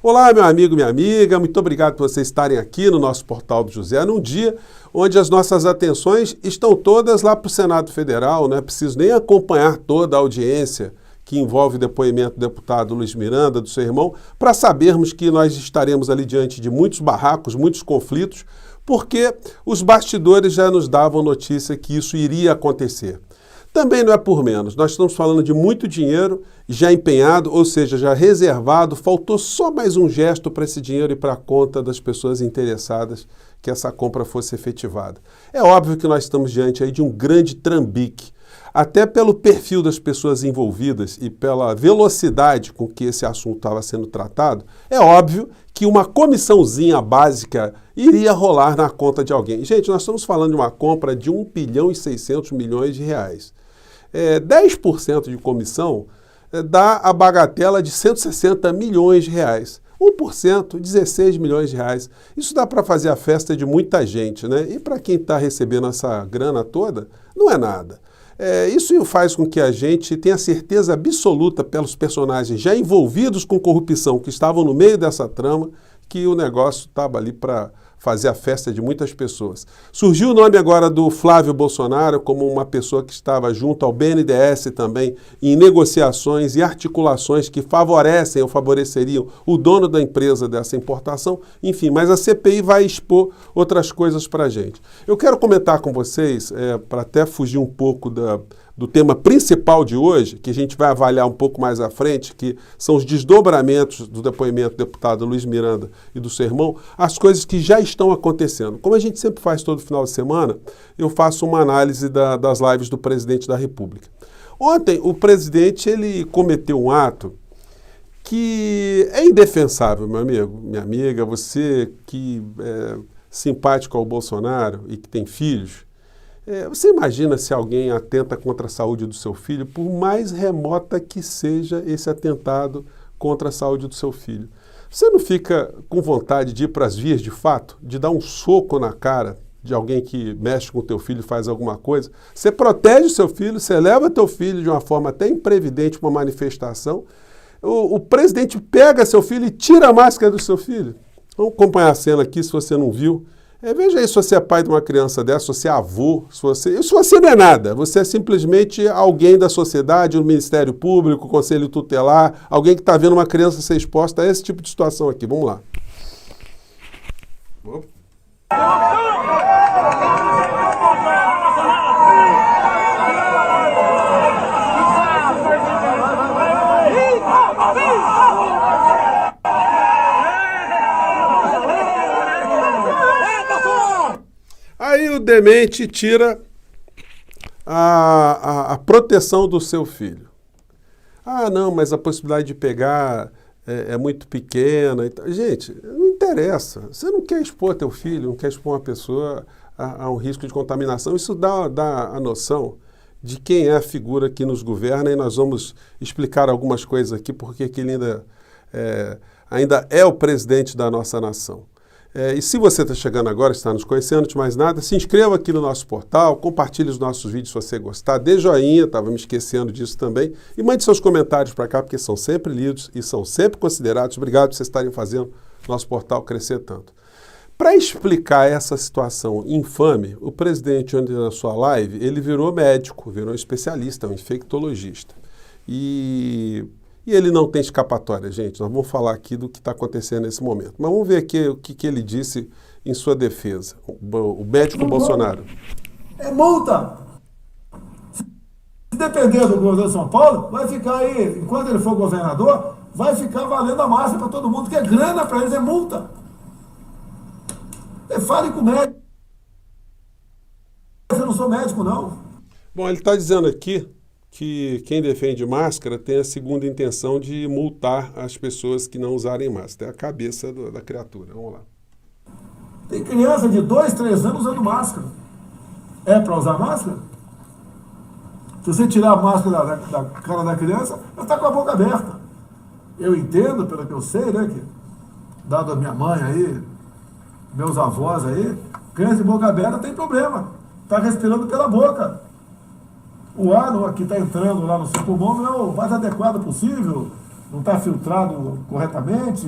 Olá, meu amigo, minha amiga, muito obrigado por vocês estarem aqui no nosso Portal do José, num dia onde as nossas atenções estão todas lá para o Senado Federal, não é preciso nem acompanhar toda a audiência que envolve o depoimento do deputado Luiz Miranda, do seu irmão, para sabermos que nós estaremos ali diante de muitos barracos, muitos conflitos, porque os bastidores já nos davam notícia que isso iria acontecer. Também não é por menos, nós estamos falando de muito dinheiro já empenhado, ou seja, já reservado, faltou só mais um gesto para esse dinheiro ir para a conta das pessoas interessadas que essa compra fosse efetivada. É óbvio que nós estamos diante aí de um grande trambique, até pelo perfil das pessoas envolvidas e pela velocidade com que esse assunto estava sendo tratado, é óbvio que uma comissãozinha básica iria rolar na conta de alguém. Gente, nós estamos falando de uma compra de 1 bilhão e 600 milhões de reais. 10% de comissão dá a bagatela de 160 milhões de reais. 1%, 16 milhões de reais. Isso dá para fazer a festa de muita gente, né? E para quem está recebendo essa grana toda, não é nada. Isso faz com que a gente tenha certeza absoluta pelos personagens já envolvidos com corrupção que estavam no meio dessa trama, que o negócio estava ali para fazer a festa de muitas pessoas. Surgiu o nome agora do Flávio Bolsonaro como uma pessoa que estava junto ao BNDES também em negociações e articulações que favorecem ou favoreceriam o dono da empresa dessa importação. Enfim, mas a CPI vai expor outras coisas para a gente. Eu quero comentar com vocês, para até fugir um pouco do tema principal de hoje, que a gente vai avaliar um pouco mais à frente, que são os desdobramentos do depoimento do deputado Luiz Miranda e do seu irmão, as coisas que já estão acontecendo. Como a gente sempre faz todo final de semana, eu faço uma análise das lives do presidente da República. Ontem, o presidente ele cometeu um ato que é indefensável, meu amigo, minha amiga, você que é simpático ao Bolsonaro e que tem filhos. Você imagina se alguém atenta contra a saúde do seu filho, por mais remota que seja esse atentado contra a saúde do seu filho. Você não fica com vontade de ir para as vias de fato, de dar um soco na cara de alguém que mexe com o teu filho e faz alguma coisa? Você protege o seu filho, você leva teu filho de uma forma até imprevidente para uma manifestação, o presidente pega seu filho e tira a máscara do seu filho. Vamos acompanhar a cena aqui, se você não viu. Veja aí se você é pai de uma criança dessa, se você é avô, se você não é nada, você é simplesmente alguém da sociedade, o Ministério Público, o Conselho Tutelar, alguém que está vendo uma criança ser exposta a esse tipo de situação aqui. Vamos lá. Aí o demente tira a proteção do seu filho. Ah, não, mas a possibilidade de pegar é muito pequena. Gente, não interessa. Você não quer expor teu filho, não quer expor uma pessoa a um risco de contaminação. Isso dá a noção de quem é a figura que nos governa, e nós vamos explicar algumas coisas aqui, porque ele ainda é o presidente da nossa nação. E se você está chegando agora, está nos conhecendo, antes de mais nada, se inscreva aqui no nosso portal, compartilhe os nossos vídeos se você gostar, dê joinha, estava me esquecendo disso também, e mande seus comentários para cá, porque são sempre lidos e são sempre considerados. Obrigado por vocês estarem fazendo nosso portal crescer tanto. Para explicar essa situação infame, o presidente, ontem na sua live, ele virou médico, virou especialista, um infectologista. E ele não tem escapatória, gente. Nós vamos falar aqui do que está acontecendo nesse momento. Mas vamos ver aqui o que ele disse em sua defesa, o médico Bolsonaro. É multa! Se depender do governo de São Paulo, vai ficar aí, enquanto ele for governador, vai ficar valendo a massa para todo mundo, que é grana para eles, é multa. Fale com o médico. Eu não sou médico, não. Bom, ele está dizendo aqui que quem defende máscara tem a segunda intenção de multar as pessoas que não usarem máscara. É a cabeça da criatura. Vamos lá. Tem criança de 2, 3 anos usando máscara. É para usar máscara? Se você tirar a máscara da cara da criança, ela está com a boca aberta. Eu entendo, pelo que eu sei, né, que, dado a minha mãe aí, meus avós aí, criança de boca aberta tem problema. Está respirando pela boca. O ar que está entrando lá no seu pulmão não é o mais adequado possível, não está filtrado corretamente,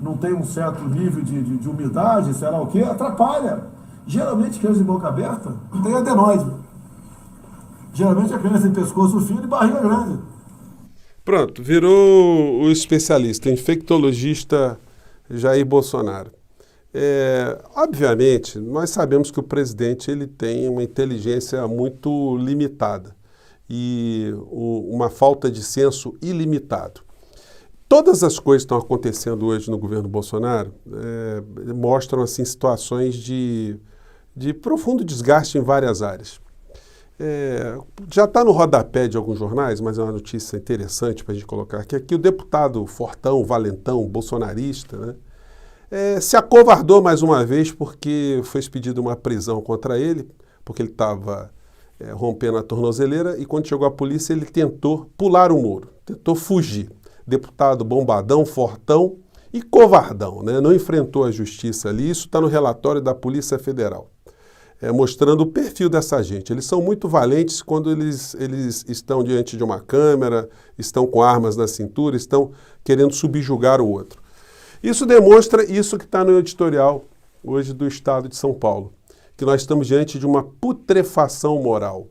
não tem um certo nível de umidade, sei lá o quê, atrapalha. Geralmente, criança de boca aberta tem adenoide. Geralmente a criança tem pescoço fino e barriga grande. Pronto, virou o especialista, o infectologista Jair Bolsonaro. Obviamente, nós sabemos que o presidente ele tem uma inteligência muito limitada e uma falta de senso ilimitado. Todas as coisas que estão acontecendo hoje no governo Bolsonaro mostram assim, situações de profundo desgaste em várias áreas. Já está no rodapé de alguns jornais, mas é uma notícia interessante para a gente colocar aqui. Aqui o deputado fortão, valentão, bolsonarista, né, se acovardou mais uma vez porque foi expedida uma prisão contra ele, porque ele estava rompendo a tornozeleira e quando chegou a polícia ele tentou pular o muro, tentou fugir. Deputado bombadão, fortão e covardão, né? Não enfrentou a justiça ali, isso está no relatório da Polícia Federal, mostrando o perfil dessa gente. Eles são muito valentes quando eles estão diante de uma câmera, estão com armas na cintura, estão querendo subjugar o outro. Isso demonstra isso que está no editorial hoje do Estado de São Paulo, que nós estamos diante de uma putrefação moral.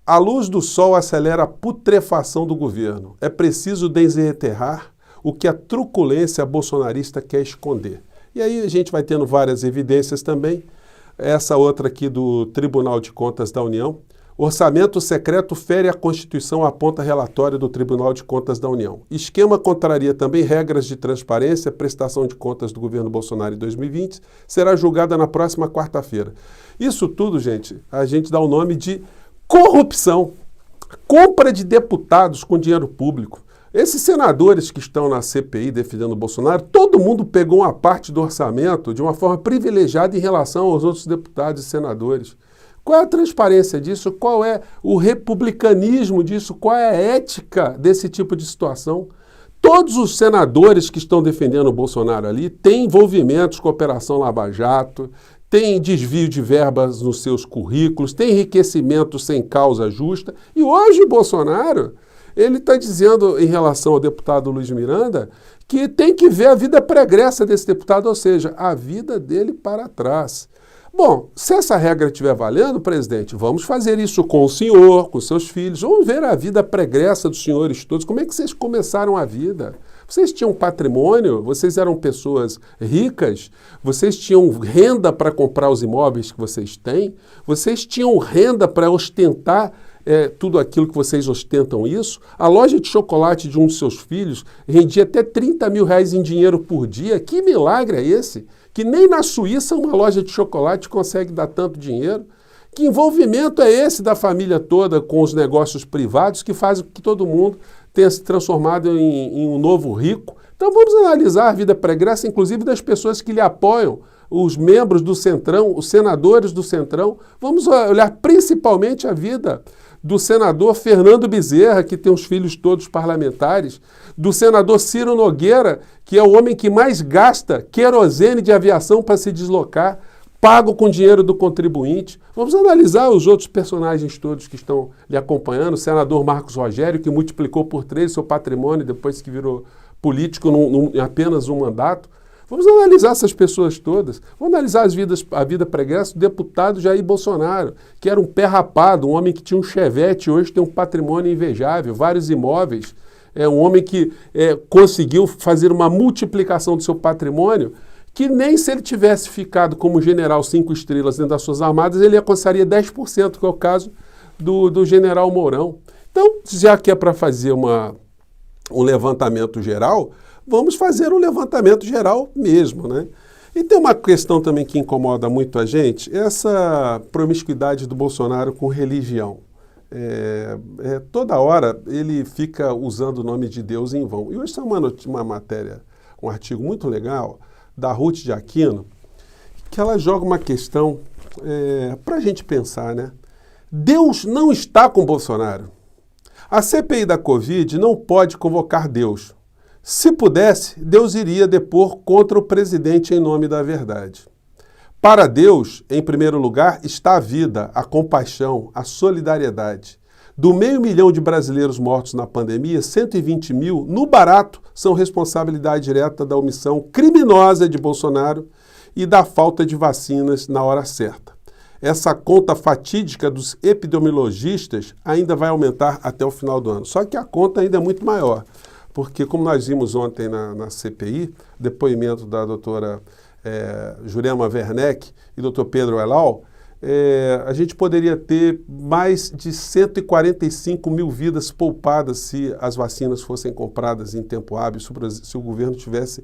A luz do sol acelera a putrefação do governo. É preciso desenterrar o que a truculência bolsonarista quer esconder. E aí a gente vai tendo várias evidências também. Essa outra aqui do Tribunal de Contas da União. Orçamento secreto fere a Constituição, aponta relatório do Tribunal de Contas da União. Esquema contraria também regras de transparência, prestação de contas do governo Bolsonaro em 2020, será julgada na próxima quarta-feira. Isso tudo, gente, a gente dá o nome de corrupção, compra de deputados com dinheiro público. Esses senadores que estão na CPI defendendo o Bolsonaro, todo mundo pegou uma parte do orçamento de uma forma privilegiada em relação aos outros deputados e senadores. Qual é a transparência disso? Qual é o republicanismo disso? Qual é a ética desse tipo de situação? Todos os senadores que estão defendendo o Bolsonaro ali têm envolvimentos com a Operação Lava Jato, tem desvio de verbas nos seus currículos, tem enriquecimento sem causa justa. E hoje o Bolsonaro, ele está dizendo em relação ao deputado Luiz Miranda que tem que ver a vida pregressa desse deputado, ou seja, a vida dele para trás. Bom, se essa regra estiver valendo, presidente, vamos fazer isso com o senhor, com seus filhos, vamos ver a vida pregressa dos senhores todos, como é que vocês começaram a vida? Vocês tinham patrimônio, vocês eram pessoas ricas, vocês tinham renda para comprar os imóveis que vocês têm, vocês tinham renda para ostentar tudo aquilo que vocês ostentam isso. A loja de chocolate de um dos seus filhos rendia até 30 mil reais em dinheiro por dia. Que milagre é esse? Que nem na Suíça uma loja de chocolate consegue dar tanto dinheiro. Que envolvimento é esse da família toda com os negócios privados que faz com que todo mundo tenha se transformado em um novo rico? Então vamos analisar a vida pregressa, inclusive das pessoas que lhe apoiam, os membros do Centrão, os senadores do Centrão. Vamos olhar principalmente a vida do senador Fernando Bezerra, que tem os filhos todos parlamentares, do senador Ciro Nogueira, que é o homem que mais gasta querosene de aviação para se deslocar, pago com dinheiro do contribuinte. Vamos analisar os outros personagens todos que estão lhe acompanhando, o senador Marcos Rogério, que multiplicou por 3 seu patrimônio depois que virou político em apenas um mandato. Vamos analisar essas pessoas todas. Vamos analisar a vida pregressa do deputado Jair Bolsonaro, que era um pé rapado, um homem que tinha um Chevette, hoje tem um patrimônio invejável, vários imóveis. É um homem que conseguiu fazer uma multiplicação do seu patrimônio, que nem se ele tivesse ficado como general 5 estrelas dentro das suas armadas, ele alcançaria 10%, que é o caso do general Mourão. Então, já que é para fazer um levantamento geral, vamos fazer um levantamento geral mesmo, né? E tem uma questão também que incomoda muito a gente, essa promiscuidade do Bolsonaro com religião. Toda hora ele fica usando o nome de Deus em vão. E hoje tem uma matéria, um artigo muito legal, da Ruth de Aquino, que ela joga uma questão para a gente pensar, né? Deus não está com Bolsonaro. A CPI da Covid não pode convocar Deus. Se pudesse, Deus iria depor contra o presidente em nome da verdade. Para Deus, em primeiro lugar, está a vida, a compaixão, a solidariedade. Do 500 mil de brasileiros mortos na pandemia, 120 mil, no barato, são responsabilidade direta da omissão criminosa de Bolsonaro e da falta de vacinas na hora certa. Essa conta fatídica dos epidemiologistas ainda vai aumentar até o final do ano. Só que a conta ainda é muito maior, porque como nós vimos ontem na CPI, depoimento da doutora Jurema Werneck e doutor Pedro Elal, a gente poderia ter mais de 145 mil vidas poupadas se as vacinas fossem compradas em tempo hábil, se o governo tivesse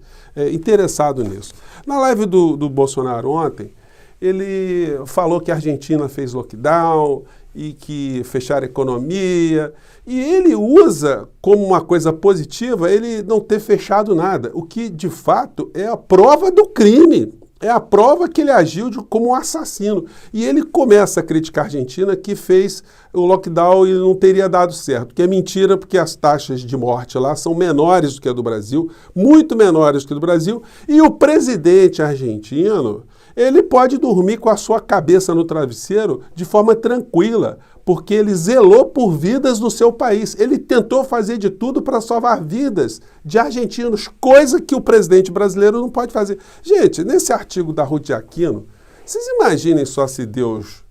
interessado nisso. Na live do Bolsonaro ontem, ele falou que a Argentina fez lockdown e que fecharam a economia, e ele usa como uma coisa positiva ele não ter fechado nada, o que de fato é a prova do crime. É a prova que ele agiu como um assassino. E ele começa a criticar a Argentina que fez o lockdown e não teria dado certo. Que é mentira, porque as taxas de morte lá são menores do que a do Brasil, muito menores do que a do Brasil. E o presidente argentino, ele pode dormir com a sua cabeça no travesseiro de forma tranquila, porque ele zelou por vidas no seu país. Ele tentou fazer de tudo para salvar vidas de argentinos, coisa que o presidente brasileiro não pode fazer. Gente, nesse artigo da Ruth Aquino, vocês imaginem só se Deus,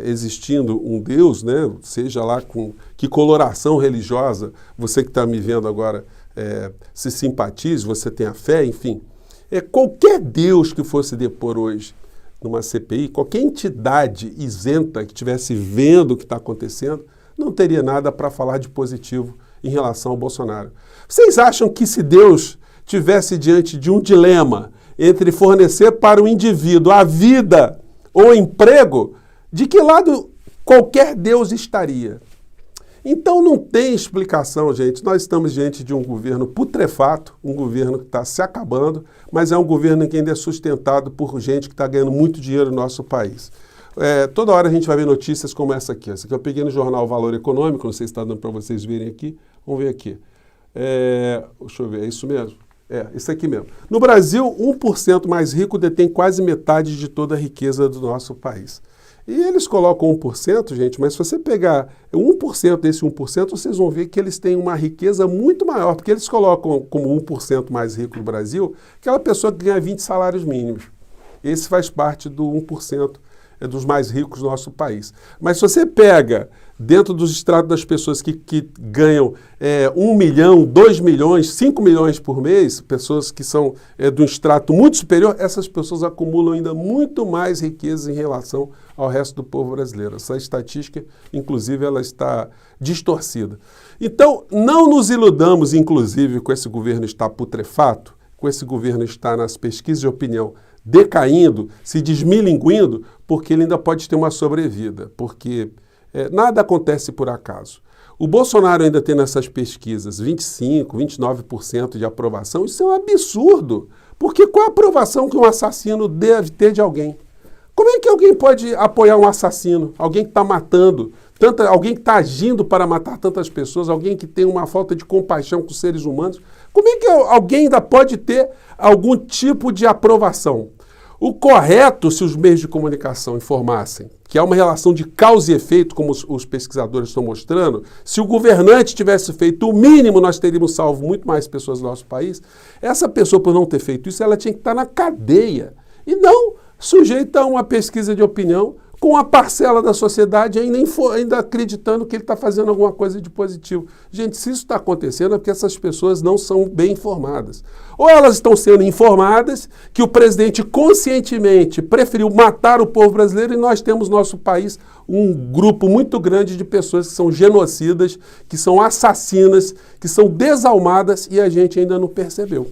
existindo um Deus, né, seja lá com que coloração religiosa você que está me vendo agora se simpatize, você tenha fé, enfim. Qualquer Deus que fosse depor hoje numa CPI, qualquer entidade isenta que estivesse vendo o que está acontecendo, não teria nada para falar de positivo em relação ao Bolsonaro. Vocês acham que se Deus tivesse diante de um dilema entre fornecer para o indivíduo a vida ou emprego, de que lado qualquer Deus estaria? Então não tem explicação, gente. Nós estamos diante de um governo putrefato, um governo que está se acabando, mas é um governo que ainda é sustentado por gente que está ganhando muito dinheiro no nosso país. Toda hora a gente vai ver notícias como essa aqui. Essa aqui eu peguei no jornal Valor Econômico, não sei se está dando para vocês verem aqui. Vamos ver aqui. Deixa eu ver, é isso mesmo? Isso aqui mesmo. No Brasil, 1% mais rico detém quase metade de toda a riqueza do nosso país. E eles colocam 1%, gente, mas se você pegar 1% desse 1%, vocês vão ver que eles têm uma riqueza muito maior, porque eles colocam como 1% mais rico do Brasil aquela pessoa que ganha 20 salários mínimos. Esse faz parte do 1% dos mais ricos do nosso país. Mas se você pega dentro dos estratos das pessoas que ganham 1 milhão, 2 milhões, 5 milhões por mês, pessoas que são de um extrato muito superior, essas pessoas acumulam ainda muito mais riqueza em relação ao resto do povo brasileiro. Essa estatística, inclusive, ela está distorcida. Então, não nos iludamos, inclusive, com esse governo estar putrefato, com esse governo estar nas pesquisas de opinião decaindo, se desmilinguindo, porque ele ainda pode ter uma sobrevida, porque nada acontece por acaso. O Bolsonaro ainda tem nessas pesquisas 25%, 29% de aprovação. Isso é um absurdo, porque qual a aprovação que um assassino deve ter de alguém? Como é que alguém pode apoiar um assassino? Alguém que está matando, alguém que está agindo para matar tantas pessoas, alguém que tem uma falta de compaixão com os seres humanos. Como é que alguém ainda pode ter algum tipo de aprovação? O correto, se os meios de comunicação informassem que há uma relação de causa e efeito, como os pesquisadores estão mostrando, se o governante tivesse feito o mínimo, nós teríamos salvo muito mais pessoas do nosso país. Essa pessoa, por não ter feito isso, ela tinha que estar na cadeia e não sujeita a uma pesquisa de opinião com a parcela da sociedade ainda acreditando que ele está fazendo alguma coisa de positivo. Gente, se isso está acontecendo é porque essas pessoas não são bem informadas. Ou elas estão sendo informadas que o presidente conscientemente preferiu matar o povo brasileiro e nós temos no nosso país um grupo muito grande de pessoas que são genocidas, que são assassinas, que são desalmadas e a gente ainda não percebeu.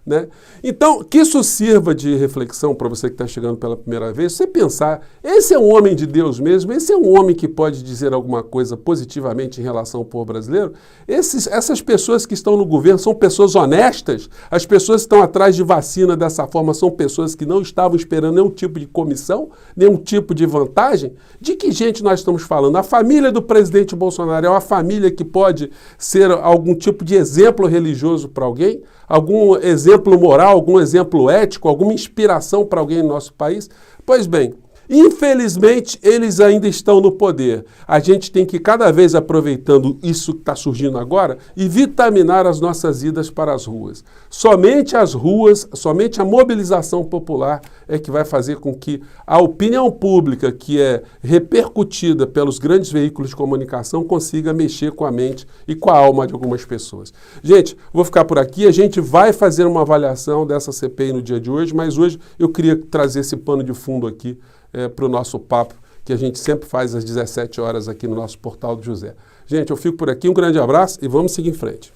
Né? Então, que isso sirva de reflexão para você que está chegando pela primeira vez, você pensar, esse é um homem de Deus mesmo, esse é um homem que pode dizer alguma coisa positivamente em relação ao povo brasileiro, essas pessoas que estão no governo são pessoas honestas, as pessoas que estão atrás de vacina dessa forma são pessoas que não estavam esperando nenhum tipo de comissão, nenhum tipo de vantagem. De que gente nós estamos falando? A família do presidente Bolsonaro é uma família que pode ser algum tipo de exemplo religioso para alguém? Algum exemplo moral, algum exemplo ético, alguma inspiração para alguém no nosso país? Pois bem, Infelizmente, eles ainda estão no poder. A gente tem que cada vez aproveitando isso que está surgindo agora e vitaminar as nossas idas para as ruas. Somente as ruas, somente a mobilização popular é que vai fazer com que a opinião pública, que é repercutida pelos grandes veículos de comunicação, consiga mexer com a mente e com a alma de algumas pessoas. Gente, vou ficar por aqui. A gente vai fazer uma avaliação dessa CPI no dia de hoje, mas hoje eu queria trazer esse pano de fundo aqui para o nosso papo, que a gente sempre faz às 17 horas aqui no nosso Portal do José. Gente, eu fico por aqui, um grande abraço e vamos seguir em frente.